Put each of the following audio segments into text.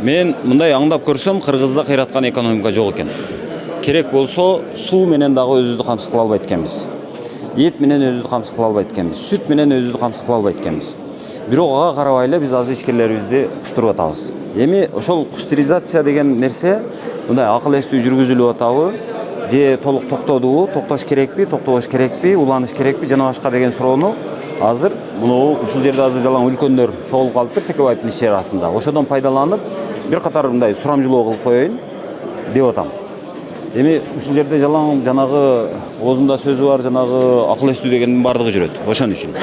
Мен мындай аңдап көрсөм, Кыргызда кыйраткан экономика жок экен. Керек болсо, суу менен дагы өзүбүздү камсыз кыла албайт экенбиз. Эт менен өзүбүздү камсыз кыла албайт экенбиз. Сүт менен өзүбүздү камсыз кыла албайт экенбиз. Бирок ага карабай эле биз азыр ишкерлерибизди кустуруп атабыз. Эми ошол кустуризация деген нерсе мындай акыл эстүү жүргүзүлүп атабы, же толук токтодубу, токтош керекпи, токтобош керекпи, уланыш керекпи жана башка деген суроону азыр ушул жерде азыр жалаң үлкөндөр чогулуп калыптыр Текебаевдин иш чарасында. Ошодон пайдаланып бир катар мындай сурамжылоо кылып коеюн деп атам. Эми ушул жерде жалаң жанагы оозунда сөзү бар, жанагы акыл эстүү дегендин бардыгы жүрөт. Ошон үчүн.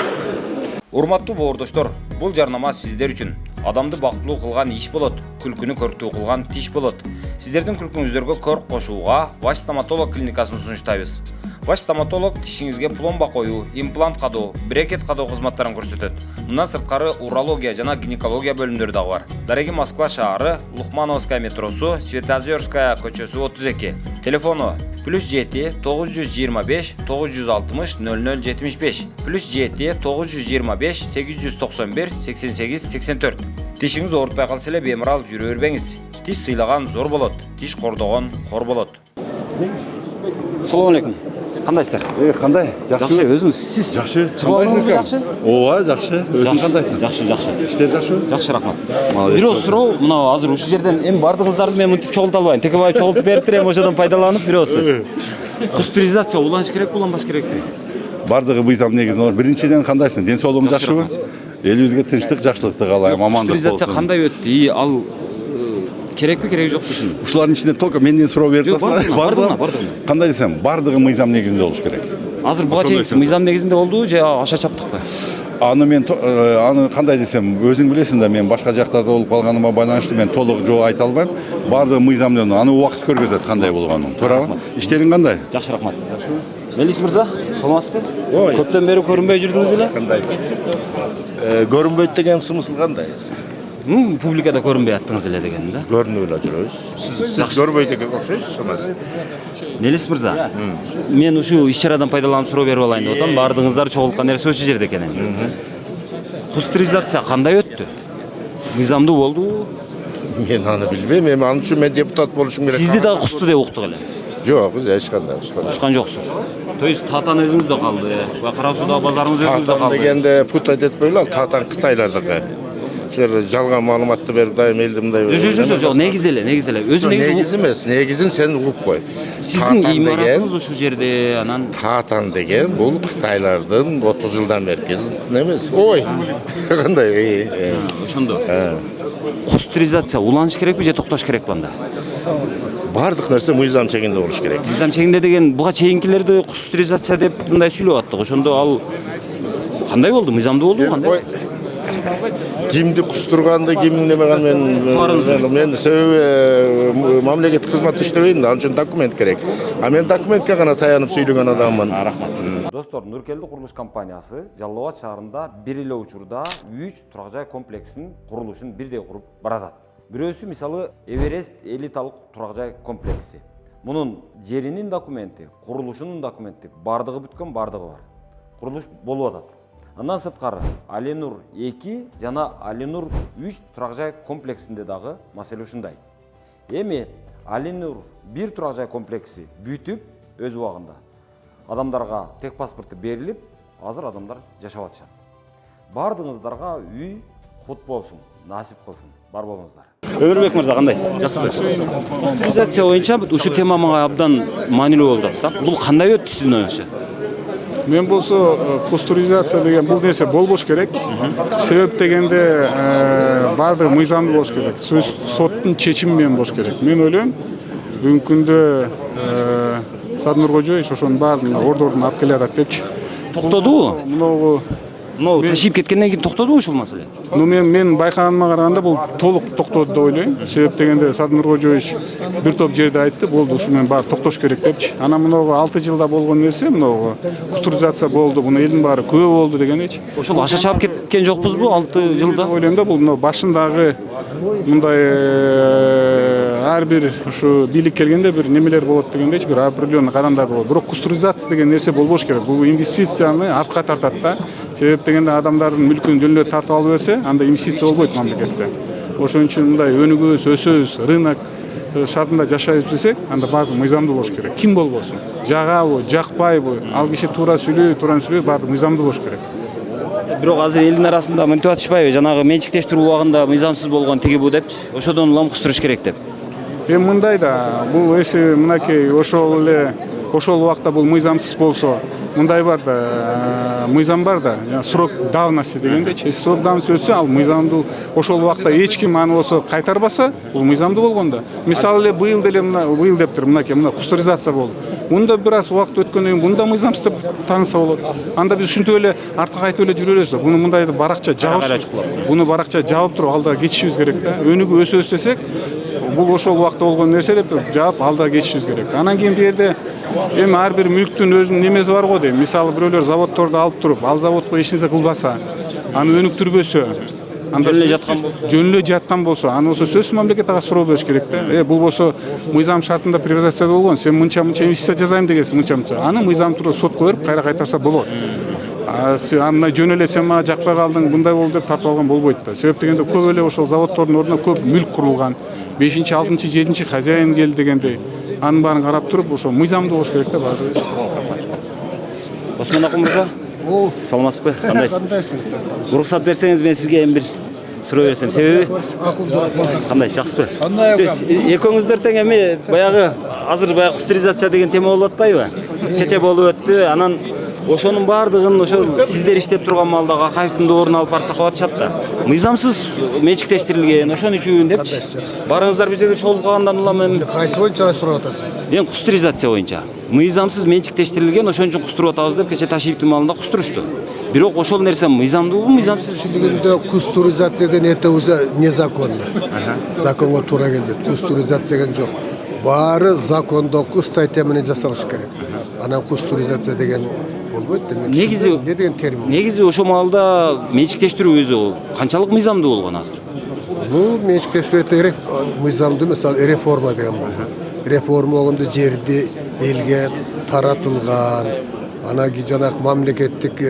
Урматтуу боордоштор, бул жарнама сиздер үчүн. Адамды бактылуу кылган иш болот, күлкүнү көрктүү кылган тиш болот. Сиздердин күлкүңүздөргө көрк кошууга Ваш стоматолог клиникасын сунуштайбыз. Ваш стоматолог тишиңизге пломба коюу, имплант кадоо, брекет кадоо кызматтарын көрсөтөт. Мындан сырткары урология жана гинекология бөлүмдөрү дагы бар. Дареги Москва шаары, Лухмановская метросу, Светозерская көчөсү 32. Телефону +7 925 960 0075 +7 925 891 88 84. Тишиңиз оорутпай калса эле беморал жүрө бербеңиз. Тиш сыйлаган зор болот, тиш кордогон кор болот. Assalomu alaykum. Кандайсыздар? Кандай? Жакшы, өзүңүз сиз? Жакшы. Кандайсызбы? Жакшы? Ооба, жакшы. Өзүң кандайсың? Жакшы. Иштер жакшыбы? Жакшы, рахмат. Бирөөз суроо, мына азыр ушул жерден эми бардыгыңыздарды мен мынтип чогулта албайм. Текебаев чогултуп бериптир, эми ошодон пайдаланып бирөөз сөз. Кустуризация уланыш керекпи, уланбаш керекпи? Бардыгы мыйзам негизинде. Биринчиден кандайсың? Ден соолугуң жакшыбы? Элибизге тынчтык, жакшылыкты каалайм, амандык болсун. Кустуризация кандай өттү? Ал керекпи, кереги жокпу сизин? Ушулардын ичинде только менден суроо берип атасың. Бардыгына. Кандай десем, бардыгы мыйзам негизинде болуш керек. Азыр буга чейин мыйзам негизинде болду же аша чаптыкпы? Аны кандай десем, өзүң билесиң да, мен башка жактарда болуп калганыма байланыштуу мен толук жооп айта албайм. Бардыгы мыйзамдуу, аны убакыт көргөзөт кандай болгонун. Туурабы? Иштериң кандай? Жакшы, рахмат. Мелис мырза, саламатсызбы? Көптөн бери көрүнбөй жүрдүңүз эле? Кандай? Көрүнбөйт деген смысл кандай? Публикада көрүнбөй аттыңыз эле деген да. Көрүнүп эле жүрөбүз. Сиз көрбөйт экен окшойсуз эмес. Мелис мырза, мен ушул иш чарадан пайдаланып суроо берип алайын деп атам. Бардыгыңыздар чогулткан нерсе ошол жерде экен. Кустуризация кандай өттү? Мыйзамдуу болдубу? Мен аны билбейм. Эми ал үчүн мен депутат болушум керек. Сизди дагы кусту деп уктук эле. Жок, биз эч кандай кускан жоксуз. То есть татан өзүңүздө калды. Кара Суудагы базарыңыз өзүңүздө калды. Дегенде путать этпөйлү, ал татан Кытайлардыкы. Силер жалган маалыматты берип дайым элди мындай. Жок, негизи эле. Өзү негизи эмес, негизин сен угуп кой. Сиздин имаратыңыз ушул жерде, анан Татан деген бул Кытайлардын 30 жылдан берки эмес. Ой. Кандай? Ошондо. Кустуризация уланыш керекпи же токтош керекпи анда? Бардык нерсе мыйзам чегинде болуш керек. Мыйзам чегинде деген буга чейинкилерди кустуризация деп мындай сүйлөп аттык. Ошондо ал кандай болду? Мыйзамдуу болдубу кандай? Кимди кустурганды, ким немеген мен себеби мамлекеттик кызматта иштебейм да, ал үчүн документ керек. А мен документке гана таянып сүйлөгөн адаммын. Рахмат. Достор, Нуркелди курулуш компаниясы Жалал Абад шаарында бир эле учурда 3 турак жай комплексинин курулушун бирдей куруп баратат. Бирөөсү мисалы Эверест элиталык турак жай комплекси. Мунун жеринин документи, курулушунун документи бардыгы бүткөн, бардыгы бар. Курулуш болуп атат. Андан сырткары Аленур 2 жана Аленур 3 турак жай комплексинде дагы маселе ушундай. Эми Аленур 1 турак жай комплекси бүтүп өз убагында адамдарга тек паспорты берилип, азыр адамдар жашап атышат. Бардыгыңыздарга үй кут болсун, насип кылсын. Бар болуңуздар. Өмүрбек мырза, кандайсыз? Жакшыбы? Кустуризация боюнча ушул тема мага абдан маанилүү болду да. Бул кандай өттү сиздин оюңузча? Мен болсо кустуризация деген бул нерсе болбош керек. Себеп дегенде бардыгы мыйзамдуу болуш керек. Соттун чечими менен болуш керек. Мен ойлойм, бүгүнкү күндө Садыр Кожоевич ошонун баарын ордордун алып келе атат депчи. Токтодубу? Ташип кеткенден кийин токтодубу ушул маселе? Мен байкаганыма караганда бул толук токтоду деп ойлойм. Себеп дегенде Садыр Кожоевич бир топ жерде айтты, болду, ушу менен баары токтош керек депчи. Анан мынагу 6 жылда болгон нерсе, мынагу кустуризация болду, муну элдин баары күбө болду дегенечи. Ошол аша чаап кеткен жокпузбу 6 жылда? Ойлойм да, бул башындагы мындай ар бир ушу бийлик келгенде бир немелер болот дегендечи, бир определенный кадамдар болот. Бирок кустуризация деген нерсе болбош керек. Бул инвестицияны артка тартат да. Себеп дегенде адамдардын мүлкүн жөнүнө тартып алып берсе, анда инвестиция болбойт мамлекетте. ошон үчүн мындай өнүгөбүз, өсөбүз, рынок шартында жашайбыз десек, анда баардыгы мыйзамдуу болуш керек. Ким болбосун. Жагабы, жакпайбы, ал киши туура сүйлөйбү, туура сүйлөйбү, баардыгы мыйзамдуу болуш керек. Бирок азыр элдин арасында мынтип атышпайбы, жанагы менчиктештирүү убагында мыйзамсыз болгон тиги бу депчи, ошодон улам кустуруш керек деп. Эми мындай да, бул эси мынакей ошол эле ошол убакта бул мыйзамсыз болсо, мындай бар да, мыйзам бар да, срок давности дегендечи. Срок давности өтсө, ал мыйзамдуу ошол убакта эч ким аны болсо кайтарбаса, бул мыйзамдуу болгон да. Мисалы эле быйыл деле быйыл дептир, мынакей мына кустуризация болду. Мында бир аз убакыт өткөндөн кийин мында мыйзамсыз деп тааныса болот. Анда биз ушинтип эле артка кайтып эле жүрө беребиз да. Буну мындай баракча жабып, буну баракча жабып туруп алда кетишибиз керек да. Өнүгүп өсөбүз десек, бул ошол убакта болгон нерсе деп жаап алда кетишибиз керек. Анан кийин бу жерде эми ар бир мүлктүн өзүнүн немеси бар го дейм. Мисалы бирөөлөр заводдорду алып туруп, ал заводко эч нерсе кылбаса, аны өнүктүрбөсө, анда жөн эле жаткан болсо, аны болсо сөзсүз мамлекет ага суроо бериш керек да. Бул болсо мыйзам шартында приватизация болгон. Сен мынча инвестиция жасайм дегенсиң, мынча. Аны мыйзам туруп сотко берип, кайра кайтарса болот. Аны жөн эле сен мага жакпай калдың, мындай болду деп тартып алган болбойт да. Себеп дегенде көп эле ошол заводдордун ордуна көп мүлк курулган. 5-чи, 6-чы, 7-чи хозяин келди дегендей. Анын баарын карап туруп, ошо мыйзамдуу болуш керек да баары. Осмон акын мырза, саламатсызбы? Кандайсыз? Уруксат берсеңиз, мен сизге эми бир суроо берсем, себеби? Кандайсыз, жакшысызбы? Экөөңүздөр тең эми баягы азыр баягы кустуризация деген тема болуп атпайбы? Кече болуп өттү, анан ошонун баардыгын ошол сиздер иштеп турган маалда Акаевдин доорун алып барып такап атышат да. Мыйзамсыз менчиктештирилген, ошон үчүн депчи. Барыңыздар бир жерге чогулуп калгандан улам эми кайсы боюнча сурап атасың? Мен кустуризация боюнча. Мыйзамсыз менчиктештирилген, ошон үчүн кустуруп атабыз деп кече Ташиевдин маалында кустурушту. Бирок ошол нерсе мыйзамдуубу, мыйзамсыз? Дегенде кустуризациядан это уже незаконно. Законго туура келбейт. Кустуризация деген жок. Баары закондогу статья менен жасалыш керек. Анан кустуризация деген болбойт. Негизи не деген термин? Негизи ошол маалда менчиктештирүү өзү канчалык мыйзамдуу болгон азыр? Бул менчиктештирүү мыйзамдуу эмес, ал реформа деген бар. Реформа болгондо жерди элге таратылган, анан жанагы мамлекеттик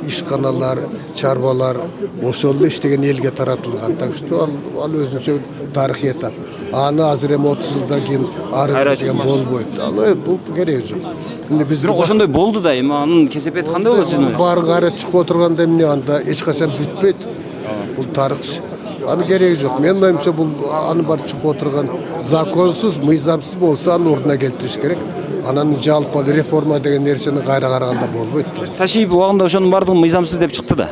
ишканалар, чарбалар ошол эле иштеген элге таратылган. Так что ал өзүнчө тарыхый этап. Аны азыр эми 30 жылдан кийин ары деген болбойт. Ал бул кереги жок. Бирок ошондой болду да, эми анын кесепети кандай болот сиздин? Баары кара чыгып отурганда эмне анда эч качан бүтпөйт. Бул тарых. Аны кереги жок. Менин оюмча бул аны бар чыгып отурган законсуз, мыйзамсыз болсо аны ордуна келтириш керек. Анан жалпы реформа деген нерсени кайра караганда болбойт. Ташиев убагында ошонун баардыгын мыйзамсыз деп чыкты да.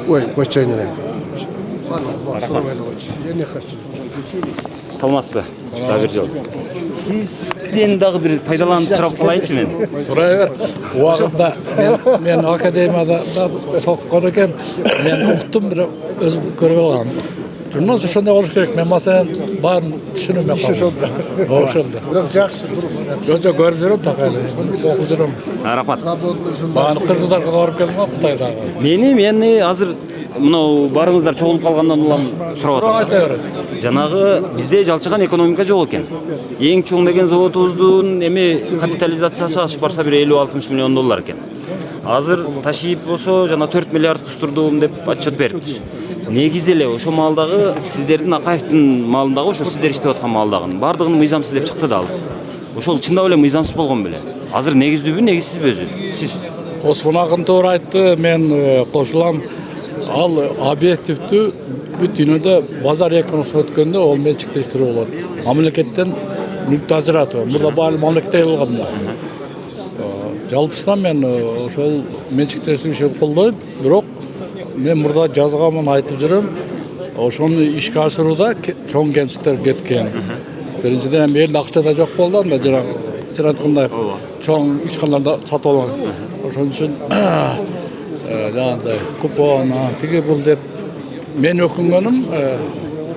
Ой, койчойн эле. Саламатсызбы? Дагы бир жолу. Сизден дагы бир пайдаланып сурап калайынчы мен. Сурай бер. Убагында мен академияда соккон экен. Мен уктум, бир өзүм көрүп алгам. Журналист ошондой болуш керек. Мен маселен баарын түшүнөм. Ошондо. Бирок жакшы туруп. Жо көрүп жүрөм такайлы. Окуп жүрөм. Рахмат. Бааны кыргыздарга барып келдим го Кытайдагы. Мени азыр мынау барыңыздар чогулуп калгандан улам сурап атам. Жанагы бизде жалчыган экономика жок экен. Эң чоң деген заводубуздун эми капитализациясы ашып барса бир 50-60 миллион доллар экен. Азыр Ташиев болсо жана 4 миллиард кустурдум деп отчет берипти. Негизи эле ошо маалдагы сиздердин Акаевдин маалындагы ошо сиздер иштеп аткан маалдагын баардыгын мыйзамсыз деп чыкты да ал. Ошол чындап эле мыйзамсыз болгон беле? Азыр негиздүүбү, негизсизби өзү? Сиз Осмон акын туура айтты, мен кошулам. Ал объективдүү бүт дүйнөдө базар экономикасы өткөндө ол менчиктештирүү болот. Мамлекеттен мүлктү ажыратуу. Мурда баары мамлекетте болгон да. Жалпысынан мен ошол менчиктештирүүнү колдойм, бирок мен мурда жазганмын, айтып жүрөм. Ошону ишке ашырууда чоң кемчиликтер кеткен. Биринчиден элде акча да жок болду, анда жана сен айткандай чоң ишканаларда сатып алган. Ошон үчүн жаңағыдай купон, тиги бул деп мен өкүнгөнүм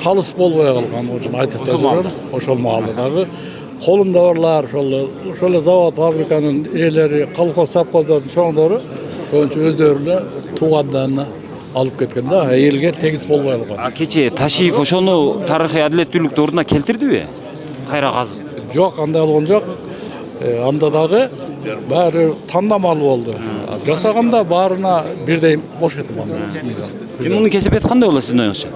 калыс болбой калган үчүн айтып жүрөм. Ошол маалдагы колумда барлар, ошол завод, фабриканын ээлери, колхоз, совхоздордун чоңдору көбүнчө өздөрү эле туугандарына алып кеткен да, элге тегиз болбой калган. Кече Ташиев ошону тарыхый адилеттүүлүктү ордуна келтирдиби? Кайра казып? Жок, андай болгон жок. Анда дагы баары тандамал болду. Жасаганда баарына бирдей бош кетти. Эми мунун кесепети кандай болот сиздин оюңузча?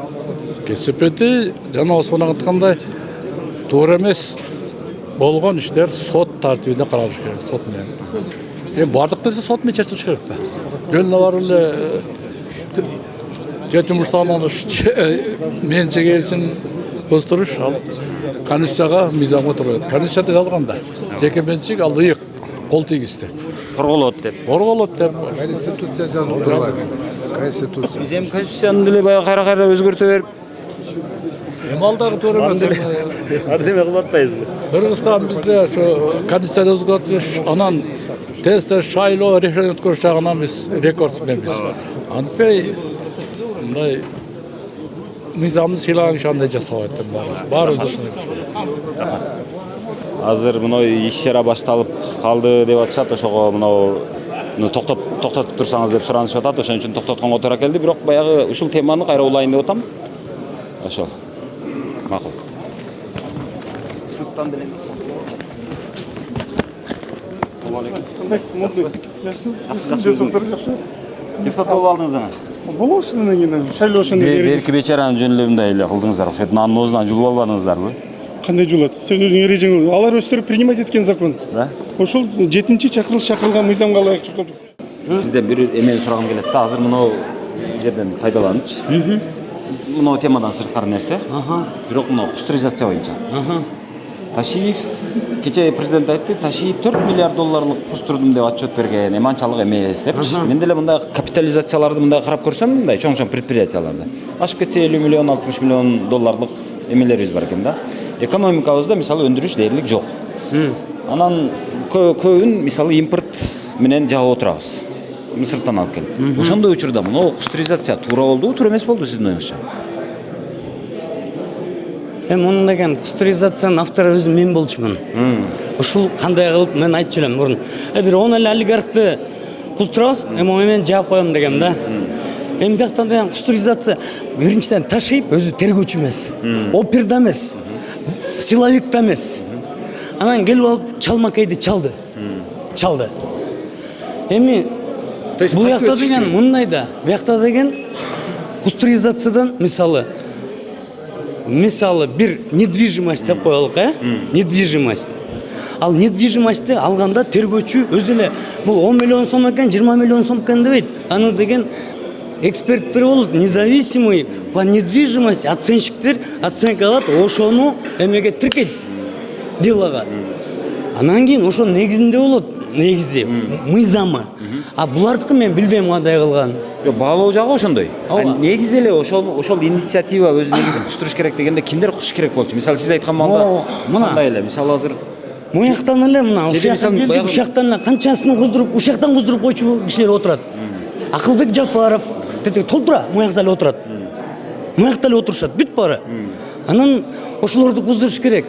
кесепети жана Осмон айткандай туура эмес болгон иштер сот тартибинде каралыш керек, сот менен. Бардык нерсе сот менен чечилиш керек да. Жөн барып эле жумуштан алыш, менче келсин көстүрүш ал Конституцияга мыйзамга турат. Конституцияда жазганда жеке менчик ал ыйык, кол тийгиз деп. Корголот деп. Корголот деп. Конституция жазылып турбайбы? Конституция. Биз эми конституцияны деле баягы кайра өзгөртө берип Эми ал дагы туура эмес. аны деме кылып атпайбызбы? Кыргызстан бизде ошо Конституцияны өзгөртүш, анан тез шайлоо, референдум өткөрүш жагынан биз рекордсменбиз. Антпей мындай мыйзамды сыйлаган андай жасабайт деп баары өздөрүнө. Азыр мына иш чара башталып калды деп атышат, ошого мына токтотуп турсаңыз деп суранышып атат. Ошон үчүн токтотконго туура келди, бирок баягы ушул теманы кайра улайын деп атам. Ошол. Макул. Суттан деле. Депутат болуп алдыңыз ана. Болуп ушундан кийин шайлоо ошондо Берки бечараны жөн эле мындай эле кылдыңыздар, окшойт. Нанын оозунан жулуп албадыңыздарбы? кандай жулат? Сен өзүң эрежең алар өздөрү принимать эткен закон. Да? Ошол 7-чи чакырылган мыйзамга ылайык чуркап жүр. Сизден бир эмени сурагым келет да. Азыр мынау жерден пайдаланычы. Мынау темадан сырткары нерсе. Бирок мынау кустуризация боюнча. Ташиев кече президент айтты, Ташиев 4 миллиард долларлык кустурдум деп отчет берген. Эми анчалык эмес депчи. Мен деле мындай капитализацияларды мындай карап көрсөм, мындай чоң-чоң предприятияларды. Ашып кетсе 50 миллион, 60 миллион долларлык эмелерибиз бар экен да. Экономикабызда мисалы өндүрүш дээрлик жок. Анан көбүн мисалы импорт менен жаап отурабыз. Мисыртан алып келип. Ошондой учурда мына кустуризация туура болдубу, туура эмес болду сиздин оюңузча? Эми муну деген кустуризациянын автору өзүм мен болчумун. Ушул кандай кылып мен айтып жүрөм мурун. Бир 10 эле олигархты кустурабыз, эми мен жаап коем дегем да. Эми бияктан деген кустуризация биринчиден Ташиев өзү тергөөчү эмес, опер да эмес, силовик да эмес. Анан келип алып чалмакайды чалды. Эми бул жакта деген мындай да, бияқта деген кустуризациядан мисалы бир недвижимость деп коелук, недвижимость. Ал недвижимостьти алганда тергөөчү өзү эле бул 10 миллион сом экен, 20 миллион сом экен дебейт. Аны деген эксперттер болот, независимый по недвижимости оценщиктер оценка кылат, ошону эмеге тиркейт делага. Анан кийин ошо негизинде болот, негизи мыйзамы. А булардыкы мен билбейм кандай кылган. Жок, баалоо жагы ошондой. Негизи эле ошол инициатива өзү негизин кустуруш керек дегенде кимдер кустуруш керек болчу? Мисалы сиз айткан маалда кандай эле? Мисалы азыр Муяктан эле мына ушактан эле канчасын куздуруп, ушактан куздуруп койчу кишилер отурат. Акылбек Жапаров толтура муякта эле отурат. Муякта эле отурушат, бүт баары. Анан ошолорду куздуруш керек.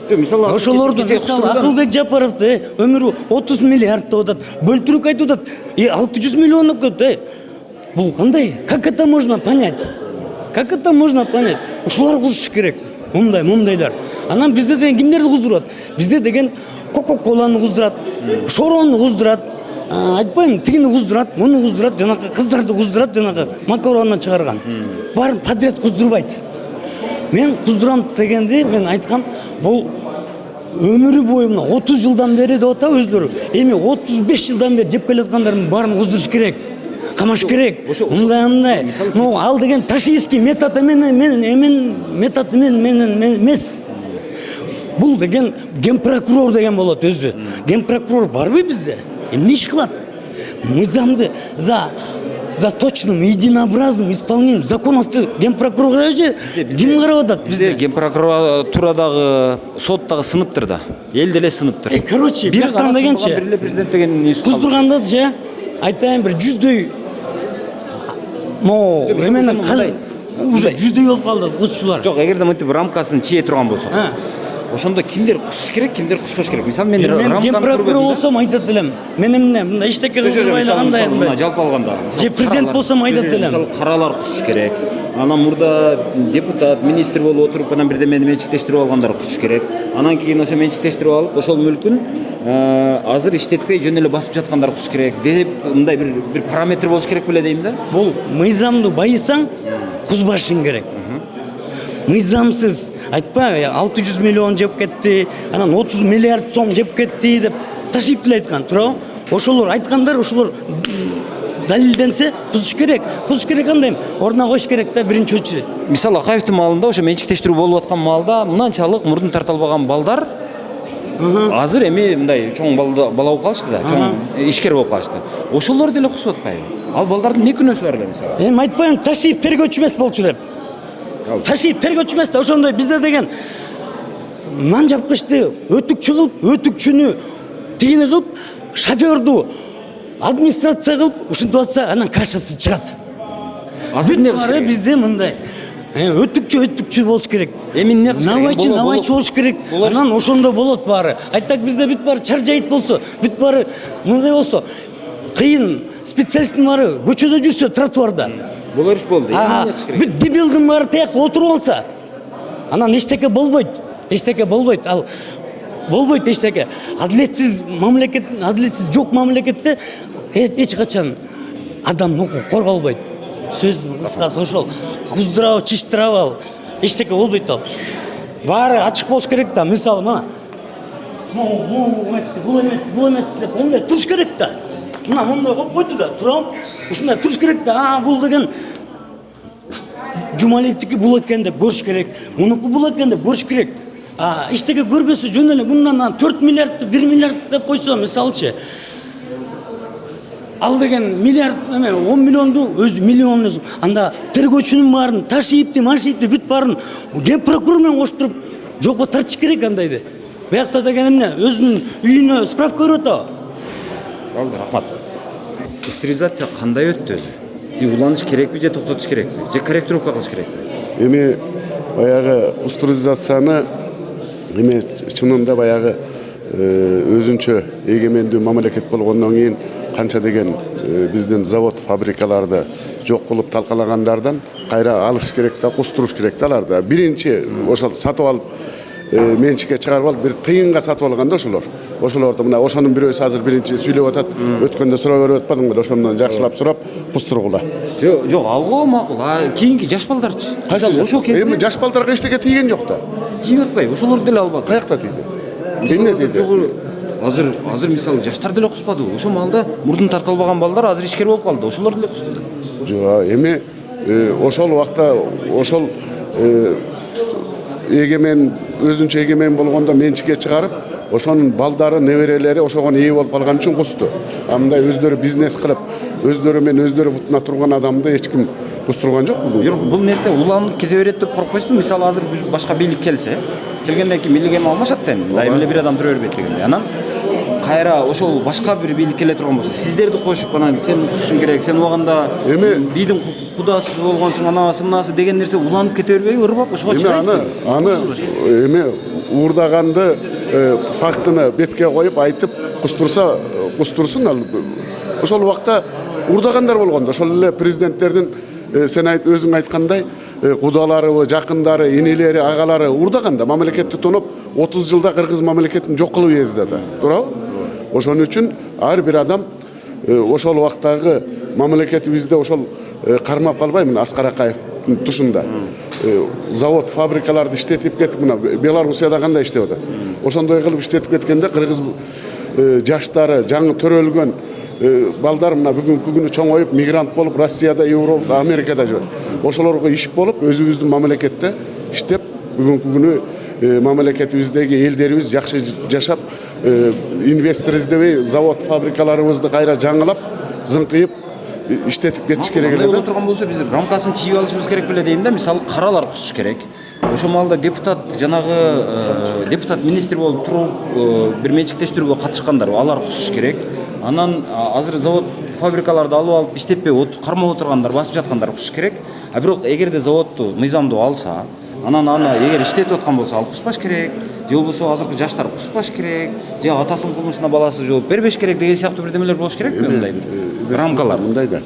мисалы Ошолорду Акылбек Жапаровду өмүрү 30 миллиард деп атат. Бөлтүрүк айтып атат. 600 миллион деп кетти. Бул кандай? Как это можно понять? Ушулар куздуруш керек. Мундайлар. Анан бизде деген кимдерди куздурат? Бизде деген Кока-Коланы куздурат, Шорону куздурат. Айтпайм, тигини куздурат, муну куздурат, жанагы кыздарды куздурат, жанагы макаронны чыгарган. Баарын подряд куздурбайт. Мен куздурам дегенди мен айткам, бул өмүрү бою мына 30 жылдан бери деп атат өздөрү. Эми 35 жылдан бери жеп келаткандардын баарын куздуруш керек. Камаш керек. Мындай. Ну, ал деген ташиевский метод метод эмес. Бул деген генпрокурор деген болот өзү. Генпрокурор барбы бизде? Эмне иш кылат? Мыйзамды за точным, единообразным исполнением законовду генпрокурор же ким карап атат? Бизде генпрокуратурадагы соттагы сыныптыр да. Эл деле сыныптыр. Короче, бияктан дегенчи. Бир эле президент деген институт. Куздурганда же айтайын бир 100дөй эмени уже 100дөй болуп калды кузчулар. Жок, эгерде мынтип рамкасын чие турган болсок. Ошондо кимдер кусуш керек, кимдер куспаш керек? Мисалы мен рамканы генпрокурор болсом айтат элем. Мен эмне мындай эчтеке кылбай кандай мына жалпы алганда. Же президент болсом айтат элем. Мисалы каралар кусуш керек. Анан мурда депутат, министр болуп отуруп анан бирдемени менчиктештирип алгандар кусуш керек. Анан кийин ошо менчиктештирип алып, ошол мүлкүн азыр иштетпей жөн эле басып жаткандар кусуш керек деп мындай бир параметр болуш керек беле дейм да. Бул мыйзамды байысаң кузбашың керек. мыйзамсыз айтпайбы 600 миллион жеп кетти, анан 30 миллиард сом жеп кетти деп ташип деле айткан, туурабы? Ошолор айткандар, ошолор далилденсе кузуш керек кандай ордуна коюш керек да биринчи очередь. Мисалы Акаевдин маалында ошо менчиктештирүү болуп аткан маалда мынанчалык мурдун тарталбаган балдар азыр эми мындай чоң бала болуп калышты да, чоң ишкер болуп калышты. Ошолор деле кусуп атпайбы? Ал балдардын не күнөөсү бар эле мисалы? Эми айтпайм, ташип тергөөчү эмес болчу деп. Ташип тергөөчү эмес да, ошондой бизде деген нан жапкычты өтүкчү кылып, өтүкчүнү тигини кылып, шофёрду администрация кылып, ушинтип атса, анан кашасы чыгат. Азыр эмне кылыш керек? Бизде мындай өтүкчү болуш керек. Эми эмне кылыш керек? Навайчы болуш керек. Анан ошондо болот баары. Айтак бизде бүт баары чаржайыт болсо, бүт баары мындай болсо, кыйын специалисттин баары көчөдө жүрсө, тротуарда. Болор иш болду. Эмне кылыш керек? Бүт дебилдин баары тияка отуруп алса, анан эчтеке болбойт. Ал болбойт эчтеке. Адилетсиз мамлекет, адилетсиз жок мамлекетте эч качан адам укугу корголбойт. Сөздүн кыскасы ошол. Куздырабы, чыштырабы, эчтеке болбойт ал. Баары ачык болуш керек да. Мисалы мына бул эметти деп ондай туруш керек да. Мына мондай коюп койду да, турам. Ушундай туруш керек да. Бул деген Жумалиевдики бул экен деп көрүш керек. Мунуку бул экен деп көрүш керек. Эчтеке көрбөсө жөн эле мындан 4 миллиардты 1 миллиард деп койсо, мисалчы. Ал деген миллиард эме 10 миллионду өзү миллион өзү. Анда тергөөчүнүн баарын, ташипти, машипти бүт баарын ген прокурор менен коштуруп жокко тартыш керек андайды. Биякта деген эмне? Өзүнүн үйүнө справка берип атабы? Болду, рахмат. Пастеризация кандай өттү өзү? Уланыш керекпи же токтотуш керекпи? Же корректировка кылыш керекпи? Эми баягы пастеризацияны эми чынында баягы өзүнчө эгемендүү мамлекет болгондон кийин канча деген биздин завод фабрикаларды жок кылып талкалагандардан кайра алыш керек да, кустуруш керек да аларды. Биринчи ошол сатып алып менчикке чыгарып алып бир тыйынга сатып алганда ошолорду мына ошонун бирөөсү азыр биринчи сүйлөп атат. Өткөндө сурап берип атпадыңбы беле? Ошондон жакшылап сурап кустургула. Жок, алго макул. Кийинки жаш балдарчы? Ошол кезде эми жаш балдарга эчтеке тийген жок да. Тийип атпайбы? Ошолор деле албады. Каякта тийди? Эмне дейди? Азыр мисалы жаштар деле куспадыбы? Ошол маалда мурдун тарталбаган балдар азыр ишкер болуп калды. Ошолор деле кусту да. Жок, эми ошол убакта ошол эгемен өзүнчө эгемен болгондо менчикке чыгарып, ошонун балдары, неберелери ошого ээ болуп калган үчүн кусту. Мындай өздөрү бизнес кылып, өздөрү менен өздөрү бутуна турган адамды эч ким кустурган жок бул. Жок, бул нерсе уланып кете берет деп коркпойсузбу? Мисалы азыр башка бийлик келсе, келгенден кийин бийлик эми алмашат да эми. Мындай эле бир адам тура бербейт дегенде. Анан кайра ошол башка бир бийлик келе турган болсо, сиздерди кошуп анан сен кушушуң керек, сен убагында бийдин кудасы болгонсуң, анасы мынасы деген нерсе уланып кете бербейби? Ырбап ошого чыгайсызбы? Аны эми уурдаганды фактыны бетке коюп айтып кустурсун ал. Ошол убакта уурдагандар болгондо ошол эле президенттердин сен өзүң айткандай кудаларыбы, жакындары, инелери, агалары уурдаганда мамлекетти тоноп 30 жылда кыргыз мамлекетин жок кылып эздеди. Туурабы? Ошон үчүн ар бир адам ошол убактагы мамлекетибизде ошол кармап калбай, мына Аскар Акаевдин тушунда завод, фабрикаларды иштетип кетип, мына Белоруссияда кандай иштеп атат. Ошондой кылып иштетип кеткенде кыргыз жаштары, жаңы төрөлгөн балдар мына бүгүнкү күнү чоңоюп мигрант болуп Россияда, Европада, Америкада жүрөт. Ошолорго иш болуп, өзүбүздүн мамлекетте иштеп, бүгүнкү күнү мамлекетибиздеги элдерибиз жакшы жашап, инвестор издебей, завод, фабрикаларыбызды кайра жаңылап, зыңкыйып иштетип кетиш керек эле да. Боло турган болсо биз рамкасын чийип алышыбыз керек беле дейм да. Мисалы каралар кусуш керек. Ошол маалда депутат жанагы депутат министр болуп туруп бир менчиктештирүүгө катышкандар, алар кусуш керек. Анан азыр завод, фабрикаларды алып иштетпей кармап отургандар, басып жаткандар кусуш керек. А бирок эгерде заводду мыйзамдуу алса, анан аны эгер иштетип аткан болсо ал куспаш керек, же болбосо азыркы жаштар куспаш керек, же атасынын кылмышына баласы жооп бербеш керек деген сыяктуу бирдемелер болуш керек мындай бир рамкалар. Мындай да.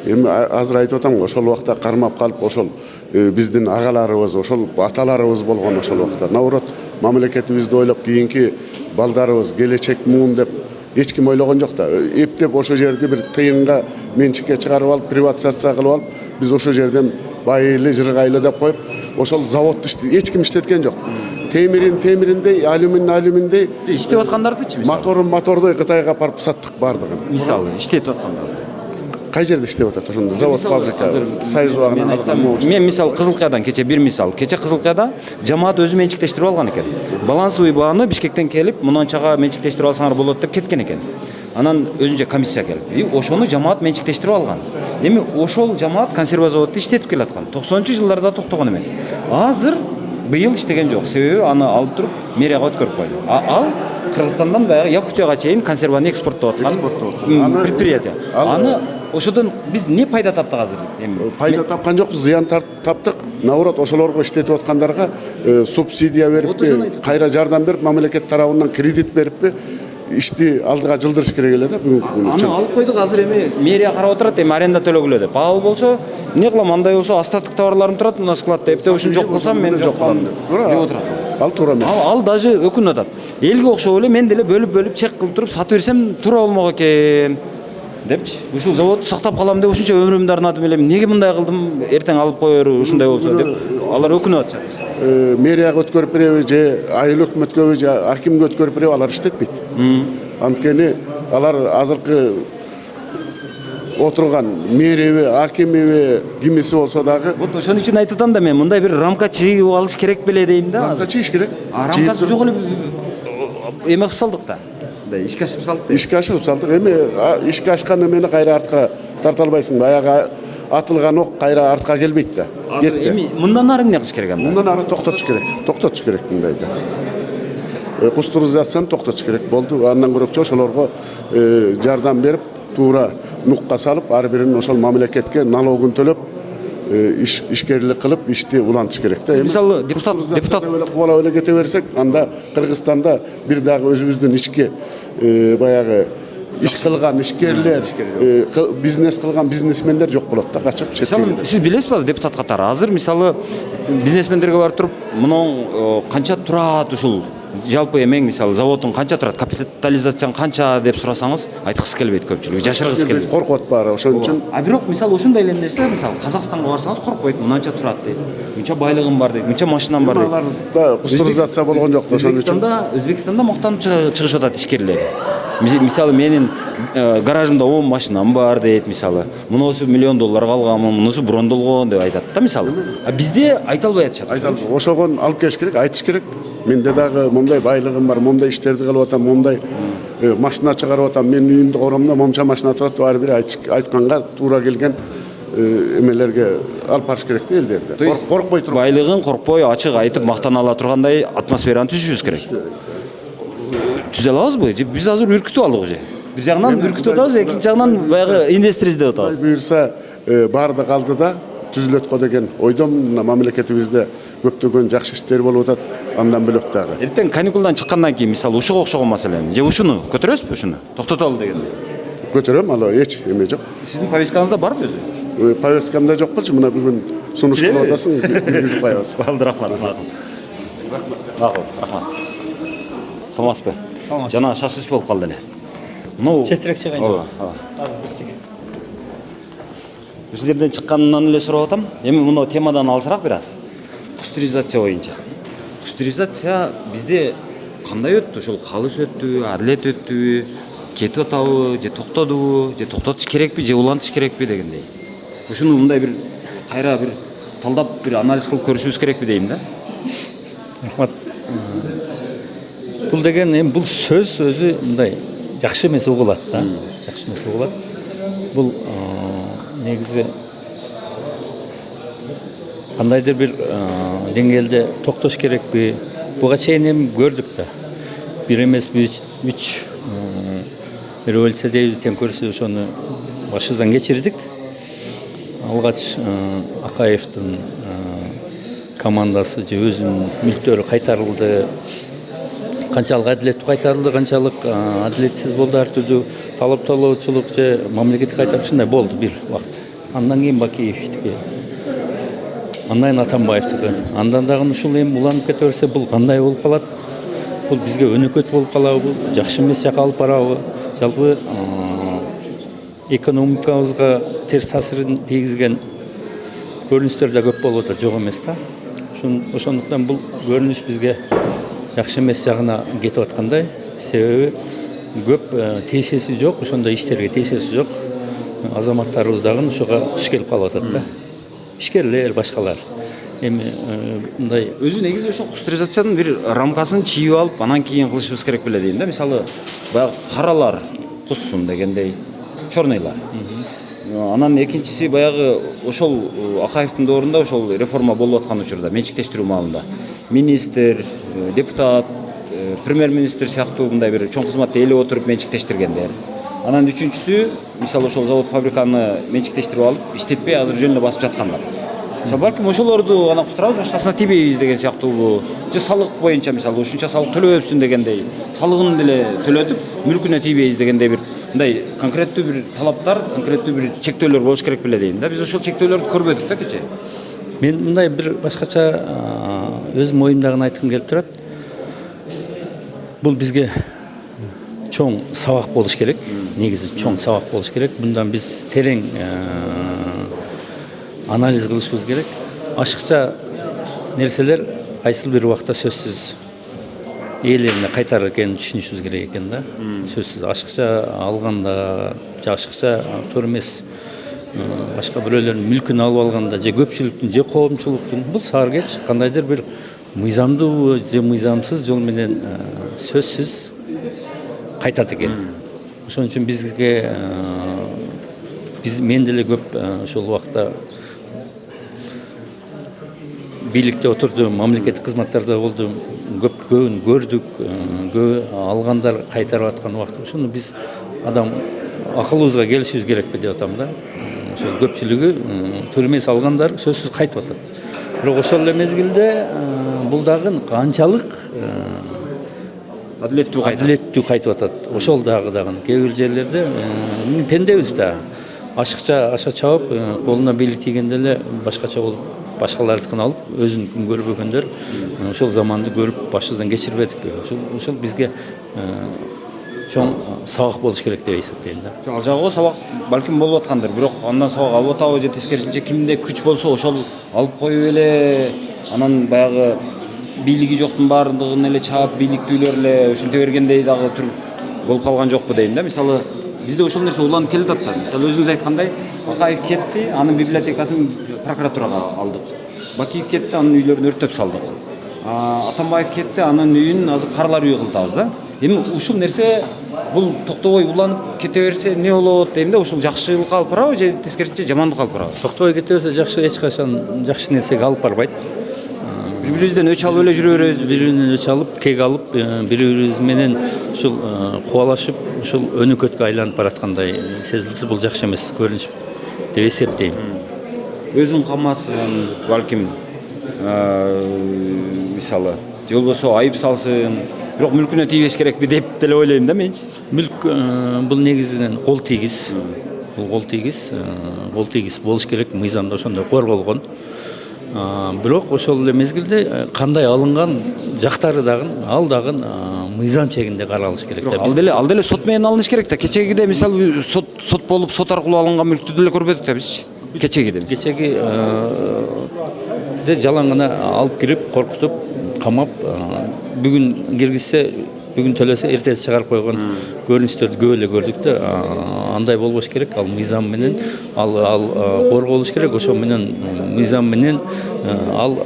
Эми азыр айтып атам го, ошол убакта кармап калып, ошол биздин агаларыбыз, ошол аталарыбыз болгон ошол убакта. Наоборот, мамлекетибизди ойлоп кийинки балдарыбыз келечек муун деп эч ким ойлогон жок да. Эптеп ошол жерди бир тыйынга менчикке чыгарып алып, приватизация кылып алып, биз ошол жерден байылы, жыргайлы деп коюп, ошол заводду эч ким иштеткен жок. Темириндей, алюминдей иштеп аткандардычы мотордой Кытайга апарып саттык бардыгын. мисалы иштетип аткандар. Кай жерде иштеп атат ошондо завод, фабрика, союз убагынан алган. Мен мисалы Кызылкаядан кече Кызылкаяда жамаат өзү менчиктештирип алган экен. Балансовый бааны Бишкектен келип, мынанчага менчиктештирип алсаңар болот деп кеткен экен. Анан өзүнчө комиссия келип, ошону жамаат менчиктештирип алган. Эми ошол жамаат консерва заводду иштетип келаткан. 90-жылдарда токтогон эмес. Азыр быйыл иштеген жок. Себеби аны алып туруп мэрияга өткөрүп койду. Ал Кыргызстандан баягы Якутияга чейин консерваны экспорттоп аткан предприятие. Аны ошодон биз не пайда таптык азыр? Эми пайда тапкан жокпуз, зыян таптык. Наоборот, ошолорго иштетип аткандарга субсидия бериппи, кайра жардам берип, мамлекет тарабынан кредит бериппи, ишти алдыга жылдырыш керек эле да бүгүнкү күнү. Аны алып койдук, азыр эми мэрия карап отурат, эми аренда төлөгүлө деп. Ал болсо, эмне кылам, андай болсо остаток товарларым турат мына складда, эптеп ушун жок кылсам мен жок кылам деп отурат. Ал туура эмес. Ал даже өкүнүп атат. Элге окшоп эле мен деле бөлүп чек кылып туруп сатып берсем туура болмок экен депчи. Ушул заводду сактап калам деп ушунча өмүрүмдү арнадым элем. Эмнеге мындай кылдым? Эртең алып коер ушундай болсо деп. Алар өкүнүп атышат. Мэрияга өткөрүп береби же айыл өкмөткөбү же акимге өткөрүп береби, алар иштетпейт. Анткени алар азыркы отурган мэриби, акимиби, кимиси болсо дагы. Вот ошон үчүн айтып атам да, мен мындай бир рамка чыгып алыш керек беле дейм да. Рамка чыгыш керек. Рамкасы жок эле эме кылып салдык да. Ишке ашып салдык. Ишке ашып салдык. Эми ишке ашкан эмени кайра артка тарта албайсың. Баягы атылган ок кайра артка келбейт да. Эми мындан ары эмне кылыш керек анда? Мындан ары токтотуш керек мындайды. Кустуризацияны токтотуш керек болду. Андан көрөкчө ошолорго жардам берип, туура нукка салып, ар бирин ошол мамлекетке налогун төлөп, ишкерлик кылып, ишти улантыш керек да. Мисалы депутат кубалап эле кете берсек, анда Кыргызстанда бир дагы өзүбүздүн ички баягы иш кылган ишкерлер, бизнес кылган бизнесмендер жок болот да, качып четке. Сиз билесизби азыр депутат катары? Азыр мисалы бизнесмендерге барып туруп, мунун канча турат ушул жалпы эмең, мисалы заводдун канча турат, капитализацияң канча деп сурасаңыз, айткысы келбейт көпчүлүгү, жашыргысы келбейт. Коркот баары ошон үчүн. А бирок мисалы ошондой эле нерсе, мисалы Казакстанга барсаңыз коркпойт, мынанча турат дейт. Мынча байлыгым бар дейт, мынча машинам бар дейт. Аларда кустуризация болгон жок да, ошон үчүн. Өзбекстанда мактанып чыгышып атат ишкерлер. Мисалы менин гаражымда 10 машинам бар дейт, мисалы. Мунусу $1 миллион алганмын, мунусу брондолгон деп айтат да, мисалы. А бизде айта албай атышат. Ошогон алып келиш керек, айтыш керек. Менде дагы мондай байлыгым бар, мондай иштерди кылып атам, мондай машина чыгарып атам, менин үйүмдү коромдо момча машина турат, ар бири айтканга туура келген эмелерге алып барыш керек да элдерди. Коркпой туруп. Байлыгын коркпой, ачык айтып мактана ала тургандай атмосфераны түзүшүбүз керек. Түзө алабызбы? Биз азыр үркүтүп алдык уже. Бир жагынан үркүтүп атабыз, экинчи жагынан баягы инвестор издеп атабыз. Буюрса баардык алдыда түзүлөт го деген ойдом. Мамлекетибизде көптөгөн жакшы иштер болуп атат. Андан бөлөк дагы. Эртең каникулдан чыккандан кийин мисалы ушуга окшогон маселени же ушуну көтөрөсүзбү, ушуну токтотолу дегенде? Көтөрөм, ал эч эме жок. Сиздин повесткаңызда барбы өзү? Повесткамда жок болчу, мына бүгүн сунуш кылып атасың, киргизип коебуз. Рахмат. Макул, рахмат. Саламатсызбы? Жана шашылыш болуп калды эле. Ну, Четирек чыгайын. Ооба. Ушул жерден чыкканынан эле сурап атам. Эми муну темадан алсак бир аз. Кустуризация боюнча. Кустуризация бизде кандай өттү? Ошол калыс өттүбү, адилет өттүбү, кетип атабы, же токтодубу, же токтотуш керекпи, же улантыш керекпи дегендей. Ушуну мындай бир кайра бир талдап бир анализ кылып көрүшүбүз керекпи дейм да. Рахмат. Бул деген эми бул сөз өзү мындай жакшы эмес угулат да. Жакшы эмес угулат. Бул негизи кандайдыр бир деңгээлде токтош керекпи? Буга чейин эми көрдүк да. Бир эмес үч революция дейбиз, тең көрсө ошону башыбыздан кечирдик. Алгач Акаевдин командасы же өзүнүн мүлктөрү кайтарылды. Канчалык адилеттүү кайтарылды, канчалык адилетсиз болду, ар түрдүү талап-талоочулук же мамлекетке кайтарып ушундай болду бир убакыт. Андан кийин Бакиевдики, андан кийин Атамбаевдики, андан дагы ушул эми уланып кете берсе бул кандай болуп калат? Бул бизге өнөкөт болуп калабы? Жакшы эмес жака алып барабы? Жалпы экономикабызга терс таасирин тийгизген көрүнүштөр да көп болуп атат, жок эмес да. Ошондуктан бул көрүнүш бизге жакшы эмес жагына кетип аткандай. Себеби көп тиешеси жок, ошондой иштерге тиешеси жок азаматтарыбыз дагы ошого туш келип калып атат да. Ишкерлер, башкалар. Эми мындай өзү негизи ошол кустуризациянын бир рамкасын чийип алып, анан кийин кылышыбыз керек беле дейм да. Мисалы, баягы каралар куссун дегендей, черныйлар. Анан экинчиси баягы ошол Акаевдин доорунда ошол реформа болуп аткан учурда, менчиктештирүү маалында министр, депутат, премьер-министр сыяктуу мындай бир чоң кызматты ээлеп отуруп менчиктештиргендер. Анан үчүнчүсү, мисалы ошол завод фабриканы менчиктештирип алып, иштетпей азыр жөн эле басып жаткандар. Балким ошолорду анан кустурабыз, башкасына тийбейбиз деген сыяктуу. Же салык боюнча мисалы ушунча салык төлөбөпсүн дегендей, салыгын деле төлөтүп, мүлкүнө тийбейбиз дегендей бир мындай конкреттүү бир талаптар, конкреттүү бир чектөөлөр болуш керек беле дейм да. Биз ошол чектөөлөрдү көрбөдүк да кечээ. мен мындай бир башкача өзүм оюмдагыны айткым келип турат. Бул бизге чоң сабак болуш керек. Негизи чоң сабак болуш керек. Мындан биз терең анализ кылышыбыз керек. Ашыкча нерселер кайсыл бир убакта сөзсүз ээлерине кайтарыр экенин түшүнүшүбүз керек экен да. Сөзсүз ашыкча алганда, же ашыкча туура эмес башка бирөөлөрдүн мүлкүн алып алганда, же көпчүлүктүн, же коомчулуктун бул сааркеч кандайдыр бир мыйзамдуу же мыйзамсыз жол менен сөзсүз кайтат экен. Ошон үчүн бизге мен деле көп ошол убакта бийликте отурдум, мамлекеттик кызматтарда болдум, көбүн көрдүк, көп алгандар кайтарып аткан убакта ошону биз адам акылыбызга келишибиз керекпи деп атам да. Ошол көпчүлүгү туура эмес алгандар сөзсүз кайтып атат. Бирок ошол эле мезгилде бул дагы канчалык адилеттүү кайтып атат. Ошол дагы кээ бир жерлерде пендебиз да. Ашыкча аша чабып, колуна бийлик тийгенде эле башкача болуп, башкалардыкын алып, өзүнүкүн көрбөгөндөр ошол заманды көрүп башыбыздан кечирбедикпи? Ошол бизге чоң сабак болуш керек деп эсептейм да. Ал жагы сабак балким болуп аткандыр, бирок андан сабак алып атабы же тескерисинче кимде күч болсо ошол алып коюп эле, анан баягы бийлиги жоктун баардыгын эле чаап, бийликтүүлөр эле ушинте бергендей дагы тур болуп калган жокпу дейм да. Мисалы, бизде ошол нерсе уланып келе жатат. Мисалы, өзүңүз айткандай, Акаев кетти, анын библиотекасын прокуратурага алдык. Бакиев кетти, анын үйлөрүн өрттөп салдык. Атамбаев кетти, анын үйүн азыр карлар үйү кылдыбыз да. Эми ушул нерсе бул токтобой уланып кете берсе эмне болот дейм да. Ушул жакшылыкка алып барабы же тескерисинче жамандыкка алып барабы? Токтобой кете берсе жакшы, эч качан жакшы нерсеге алып барбайт. Бири-бирибизден өч алып эле жүрө беребиз. Бири-биринен өч алып, кек алып, бири-бирибиз менен ушул кубалашып, ушул өнөкөткө айланып бараткандай сезилди. Бул жакшы эмес көрүнүш деп эсептейм. Өзүн камасын, балким мисалы, же болбосо айып салсын, бирок мүлкүнө тийбеш керекпи деп деле ойлойм да менчи. Мүлк бул негизинен кол тийгиз. Бул кол тийгиз болуш керек, мыйзамда ошондой корголгон. Бирок ошол эле мезгилде кандай алынган жактары дагы, ал дагы мыйзам чегинде каралыш керек да. Ал деле сот менен алыныш керек да. Кечегиде мисалы сот болуп, сот аркылуу алынган мүлктү деле көрбөдүк да бизчи. Кечеги жалаң гана алып кирип, коркутуп, камап, бүгүн киргизсе, бүгүн төлөсө эртеси чыгарып койгон көрүнүштөрдү көп эле көрдүк да. Андай болбош керек. Ал мыйзам менен ал корголуш керек. Ошо менен мыйзам менен ал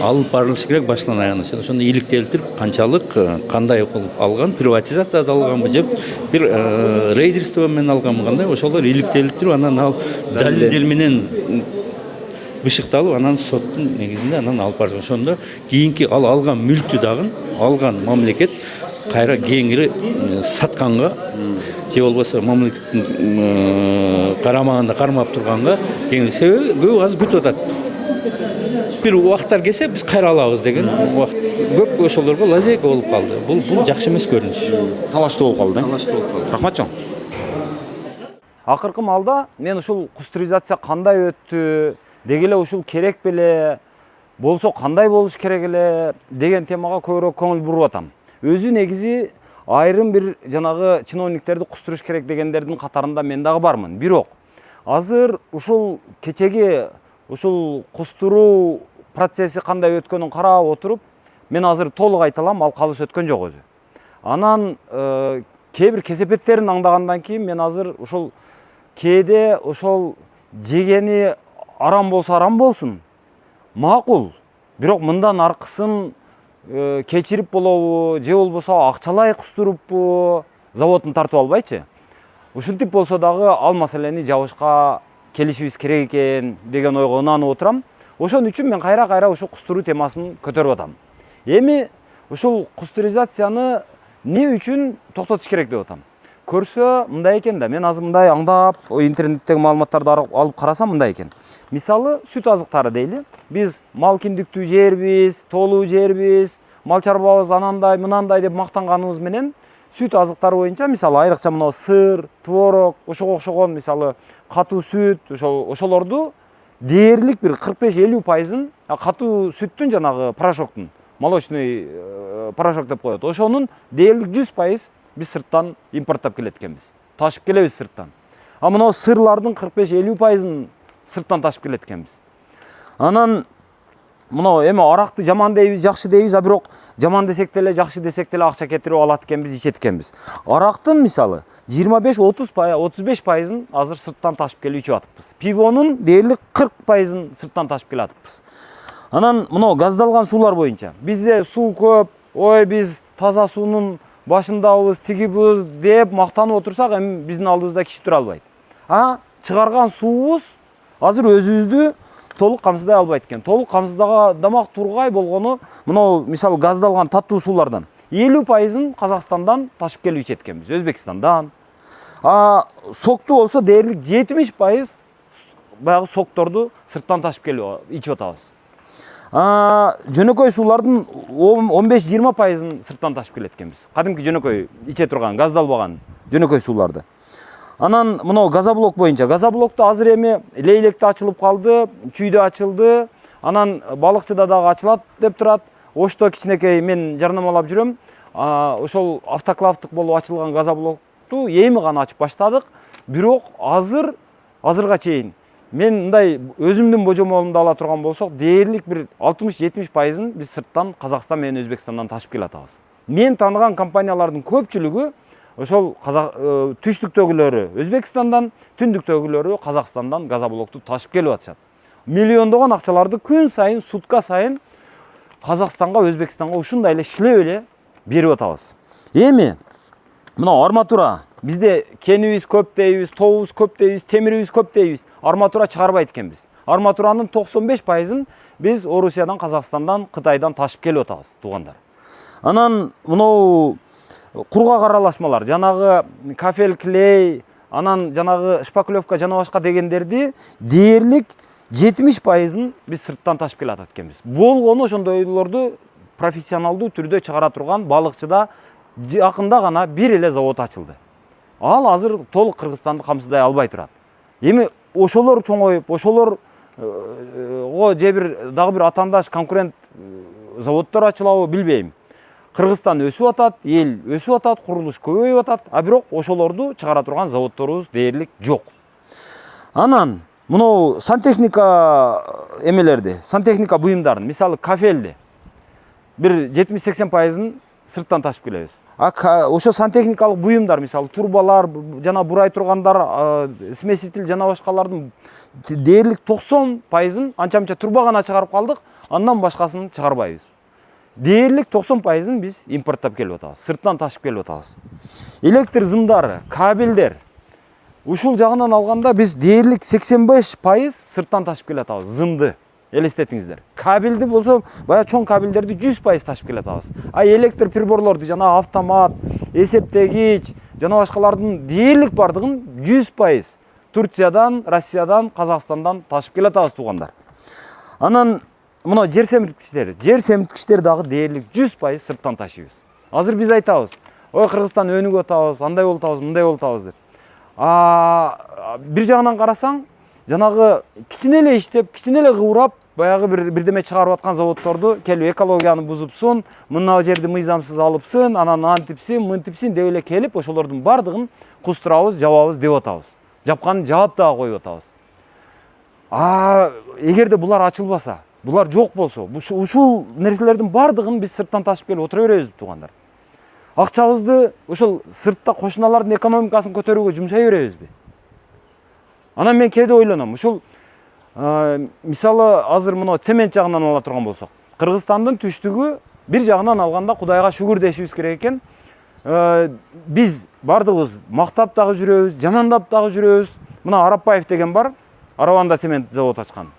алып барылышы керек башынан аягына. Ошондо иликтелтип, канчалык, кандай кылып алган, приватизацияда алганбы же бир рейдерство менен алганбы, кандай ошолор иликтелип, анан ал далилдер менен бышыкталып, анан соттун негизинде анан алып барып, ошондо кийинки ал алган мүлктү дагы алган мамлекет кайра кеңири сатканга же болбосо мамлекеттин карамагында кармап турганга себеби көп азыр күтүп атат. Бир убакыттар келсе биз кайра алабыз деген убакыт көп ошолорго лазейка болуп калды. Бул жакшы эмес көрүнүш. Талаштуу болуп калды. Рахмат чоң. Акыркы маалда мен ушул кустуризация кандай өттү, деги эле ушул керек беле, болсо кандай болуш керек эле деген темага көбүрөөк көңүл буруп атам. Өзү негизи айрым бир жанагы чиновниктерди кустуруш керек дегендердин катарында мен дагы бармын. Бирок азыр ушул кечеги ушул кустуруу процесси кандай өткөнүн карап отуруп мен азыр толук айта алам, ал калыс өткөн жок өзү. Анан кээ бир кесепеттерин аңдагандан кийин мен азыр ошол кээде ошол жегени арам болсо арам болсун, макул, бирок мындан аркысын кечирип болобу же болбосо акчалай кустуруппу заводун тартып албайчы. Ушинтип болсо дагы ал маселени жабышка келишибиз керек экен деген ойго ынанып отурам. Ошон үчүн мен кайра ушу кустуруу темасын көтөрүп атам. Эми ушул кустуризацияны эмне үчүн токтотуш керек деп атам. Көрсө мындай экен да, мен азыр мындай аңдап интернеттеги маалыматтарды алып карасам мындай экен. Мисалы сүт азыктары дейли. Биз мал киндиктүү жербиз, толуу жербиз, мал чарбабыз анандай, мынандай деп мактанганыбыз менен сүт азыктары боюнча мисалы айрыкча мына сыр, творог, ошого окшогон мисалы катуу сүт, ошолорду дээрлик бир 45-50%, катуу сүттүн жанагы порошоктун, молочный порошок деп коет. Ошонун дээрлик 100% биз сырттан импорттап келет экенбиз. Ташып келебиз сырттан. А мына сырлардын 45-50%-ын сырттан ташып келет экенбиз. Анан мына эми аракты жаман дейбиз, жакшы дейбиз, а бирок жаман десек деле, жакшы десек деле акча кетирип алат экенбиз, ичет экенбиз. Арактын мисалы 25-35%-ын азыр сырттан ташып келип ичип атыппыз. Пивонун дээрлик 40%-ын сырттан ташып келип атыппыз. Анан мына газдалган суулар боюнча бизде суу көп, ой биз таза суунун башындабыз, тигибиз деп мактанып отурсак, эми биздин алдыбызда киши тура албайт. Чыгарган суубуз азыр өзүбүздү толук камсыздай албайт экен. Толук камсыздамак тургай болгону мына мисалы газдалган таттуу суулардан 50%-ын Казакстандан ташып келип ичет экенбиз, Өзбекстандан. Сокту болсо дээрлик 70% баягы сокторду сырттан ташып келип ичип атабыз. Жөнөкөй суулардын 15-20%-ын сырттан ташып келет экенбиз. Кадимки жөнөкөй иче турган, газдалбаган жөнөкөй сууларды. Анан мына газоблок боюнча, газоблокто азыр эми Лейлекте ачылып калды, Чүйдө ачылды, анан Балыкчыда дагы ачылат деп турат. Ошто кичинекей мен жарнамалап жүрөм. Ошол автоклавдык болуп ачылган газоблокту эми гана ачып баштадык. Бирок азырга чейин мен мындай өзүмдүн божомолумду ала турган болсок, дээрлик бир 60-70%-ын биз сырттан Казакстан менен Өзбекстандан ташып келип атабыз. Мен тааныган компаниялардын көпчүлүгү ошол түштүктөгүлөрү Өзбекстандан, түндүктөгүлөрү Казакстандан газоблокту ташып келип атышат. Миллиондогон акчаларды күн сайын, сутка сайын Казакстанга, Өзбекстанга ушундай эле иштеп эле берип атабыз. Эми мына арматура, бизде кенибиз көп дейбиз, тобубуз көп дейбиз, темирибиз көп дейбиз. Арматура чыгарбайт экенбиз. Арматуранын 95%-ын биз Орусиядан, Казакстандан, Кытайдан ташып келип атабыз, туугандар. Анан мына кургак аралашмалар, жанагы кафель, клей, анан жанагы шпаклевка жана башка дегендерди дээрлик 70%-ын биз сырттан ташып келип атат экенбиз. Болгону ошондойлорду профессионалдуу түрдө чыгара турган Балыкчыда жакында гана бир эле завод ачылды. Ал азыр толук Кыргызстанды камсыздай албай турат. Эми ошолор чоңоюп, ошолорго же бир дагы бир атаандаш конкурент заводдор ачылабы билбейм. Кыргызстан өсүп атат, эл өсүп атат, курулуш көбөйүп атат, а бирок ошолорду чыгара турган заводдорубуз дээрлик жок. Анан мына сантехника эмелерди, сантехника буюмдарын, мисалы кафелди бир 70-80%-ын сырттан ташып келебиз. Ошо сантехникалык буюмдар, мисалы турбалар, жана бурай тургандар, смеситель жана башкалардын дээрлик 90%-ын анча-мынча турба гана чыгарып калдык, андан башкасын чыгарбайбыз. Дээрлик 90%-ын биз импорттап келип атабыз, сырттан ташып келип атабыз. Электр зымдары, кабелдер, ушул жагынан алганда биз дээрлик 85% сырттан ташып келип атабыз, зымды. Элестетиңиздер. Кабелди болсо, бая чоң кабелдерди 100% ташып келип атабыз. Электр приборлорду, жана автомат, эсептегич, жана башкалардын дээрлик бардыгын 100% Турциядан, Россиядан, Казакстандан ташып келип атабыз, туугандар. Анан мына жер семирткичтер дагы дээрлик 100% сырттан ташыйбыз. Азыр биз айтабыз, ой Кыргызстан өнүгүп атабыз, андай болуп атабыз, мындай болуп атабыз деп. Бир жагынан карасаң, жанагы кичине эле иштеп, кичине эле кыбурап, баягы бирдеме чыгарып аткан заводдорду келип экологияны бузупсун, мына жерди мыйзамсыз алыпсың, анан антипсин, мынтипсин деп эле келип, ошолордун бардыгын кустурабыз, жабабыз деп атабыз. Жапканын жаап дагы коюп атабыз. Эгерде булар ачылбаса, булар жок болсо, ушул нерселердин бардыгын биз сырттан ташып келип отура беребиз туугандар. Акчабызды ошол сыртта кошуналардын экономикасын көтөрүүгө жумшай беребизби? Анан мен кээде ойлоном, ушул мисалы азыр мына цемент жагынан ала турган болсок, Кыргызстандын түштүгү бир жагынан алганда Кудайга шүгүр дешибиз керек экен. Биз бардыгыбыз мактап дагы жүрөбүз, жамандап дагы жүрөбүз. Мына Арапбаев деген бар, Араванда цемент завод ачкан.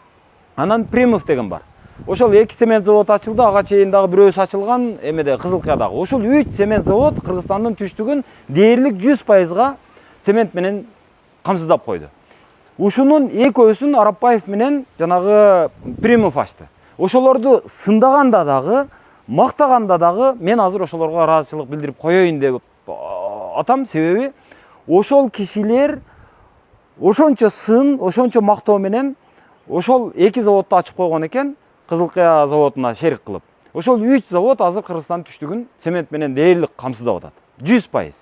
Анан Примов деген бар. Ошол 2 цемент завод ачылды, ага чейин дагы бирөөсү ачылган, эмеде Кызылкыядагы. Ошол 3 цемент завод Кыргызстандын түштүгүн дээрлик 100%га цемент менен камсыздап койду. Ушунун экөөсүн Арапбаев менен жанагы Примов ачты. Ошолорду сындаганда дагы, мактаганда дагы мен азыр ошолорго ыраазычылык билдирип коеюн деп атам. Себеби ошол кишилер ошончо сын, ошончо мактоо менен ошол 2 заводду ачып койгон экен, Кызылкыя заводуна шерик кылып. Ошол 3 завод азыр Кыргызстан түштүгүн цемент менен дээрлик камсыздап атат. 100%.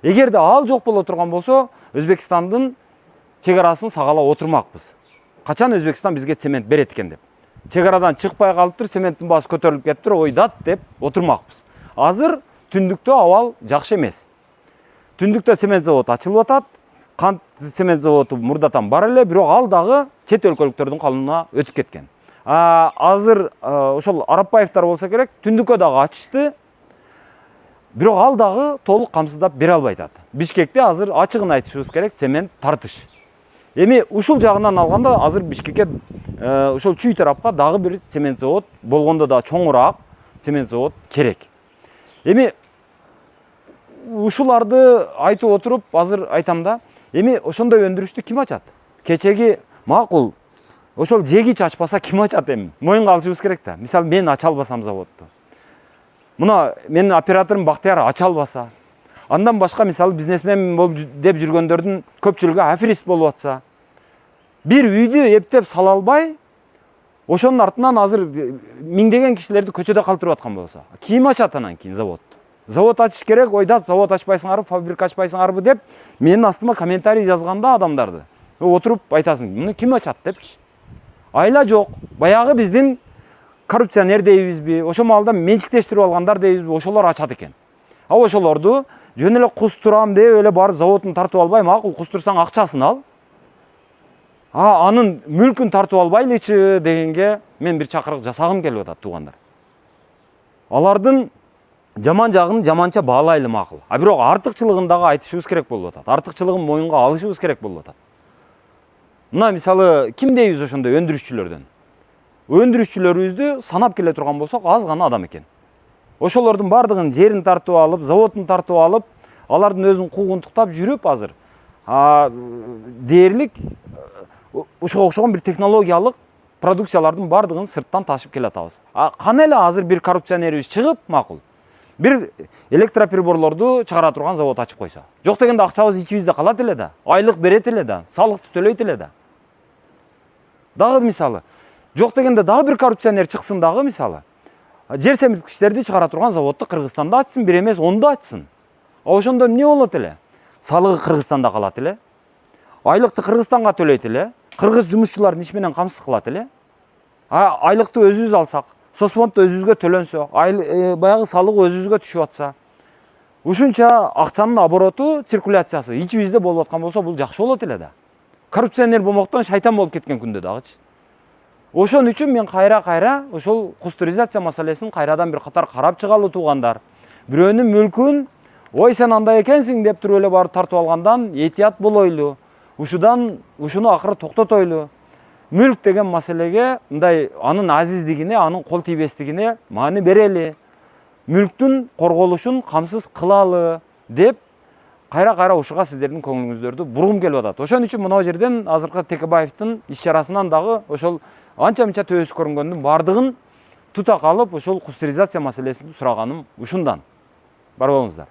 Эгерде ал жок боло турган болсо, Өзбекстандын чек арасын сагалап отурмакпыз. Качан Өзбекстан бизге цемент берет экен деп. Чек арадан чыкпай калыптыр, цементтин баасы көтөрүлүп кетиптир, ойдат деп отурмакпыз. Азыр түндүктө абал жакшы эмес. Түндүктө цемент заводу ачылып атат. Кант цемент заводу мурдатан бар эле, бирок ал дагы чет өлкөлүктөрдүн колуна өтүп кеткен. Азыр ошол Арапбаевдар болсо керек, түндүккө дагы ачышты. Бирок ал дагы толук камсыздап бере албай атат. Бишкекте азыр ачыгын айтышыбыз керек, цемент тартыш. Эми ушул жагынан алганда азыр Бишкекке ошол чүй тарапка дагы бир цемент завод болгондо да чоңураак цемент завод керек. Эми ушуларды айтып отуруп азыр айтам да, эми ошондой өндүрүштү ким ачат? Кечеги макул ошол жегич ачпаса ким ачат эми? Моюнга алышыбыз керек да. Мисалы мен ача албасам заводду. Мына менин операторум Бактыяр ача албаса, андан башка мисалы бизнесмен болуп деп жүргөндөрдүн көпчүлүгү аферист болуп атса, бир үйдү эптеп сала албай, ошонун артынан азыр миңдеген кишилерди көчөдө калтырып аткан болсо, ким ачат анан кийин заводду? Завод ачыш керек, ойдат, завод ачпайсыңарбы, фабрика ачпайсыңарбы деп менин астыма комментарий жазганда адамдарды отуруп айтасың, муну ким ачат депчи. Айла жок, баягы биздин коррупционер дейбизби, ошол маалда менчиктештирип алгандар дейбизби, ошолор ачат экен. А ошолорду жөн эле кустурам деп эле барып заводун тартып албай, макул кустурсаң акчасын ал. Анын мүлкүн тартып албайлычы дегенге мен бир чакырык жасагым келип атат туугандар. Алардын жаман жагын жаманча баалайлы макул. Бирок артыкчылыгын дагы айтышыбыз керек болуп атат. Артыкчылыгын моюнга алышыбыз керек болуп атат. Мына мисалы ким дейбиз ошондой өндүрүшчүлөрдөн? Өндүрүшчүлөрүбүздү санап келе турган болсок, аз гана адам экен. Ошолордун бардыгын жерин тартып алып, заводун тартып алып, алардын өзүн куугунтуктап жүрүп азыр дээрлик ушуга окшогон бир технологиялык продукциялардын бардыгын сырттан ташып келе атабыз. Кана эле азыр бир коррупционерибиз чыгып, макул бир электроприборлорду чыгара турган завод ачып койсо. Жок дегенде акчабыз ичибизде калат эле да, айлык берет эле да, салыкты төлөйт эле да. Дагы мисалы, жок дегенде дагы бир коррупционер чыксын дагы мисалы, жер семирткичтерди чыгара турган заводду Кыргызстанда ачсын, бир эмес 10 ачсын. Ошондо эмне болот эле? Салыгы Кыргызстанда калат эле. Айлыкты Кыргызстанга төлөйт эле. Кыргыз жумушчуларын иш менен камсыз кылат эле. Айлыкты өзүбүз алсак, соцфондду өзүбүзгө төлөнсө, баягы салыгы өзүбүзгө түшүп атса, ушунча акчанын обороту, циркуляциясы ичибизде болуп аткан болсо, бул жакшы болот эле да. Коррупционер болмоктон шайтан болуп кеткен күндө дагычы. Ошон үчүн мен кайра ошол кустуризация маселесин кайрадан бир катар карап чыгалы туугандар. Бирөөнүн мүлкүн, ой сен андай экенсиң деп туруп эле барып тартып алгандан этият болойлу. Ушуну акыры токтотойлу. Мүлк деген маселеге мындай анын азиздигине, анын кол тийбестигине маани берели. Мүлктүн корголушун камсыз кылалы деп кайра ушуга сиздердин көңүлүңүздөрдү бургум келип атат. Ошон үчүн мына жерден азыркы Текебаевдин иш чарасынан дагы ошол анча-мынча төбөсү көрүнгөндүн бардыгын тута калып ошол кустуризация маселесин сураганым ушундан. Бар болуңуздар.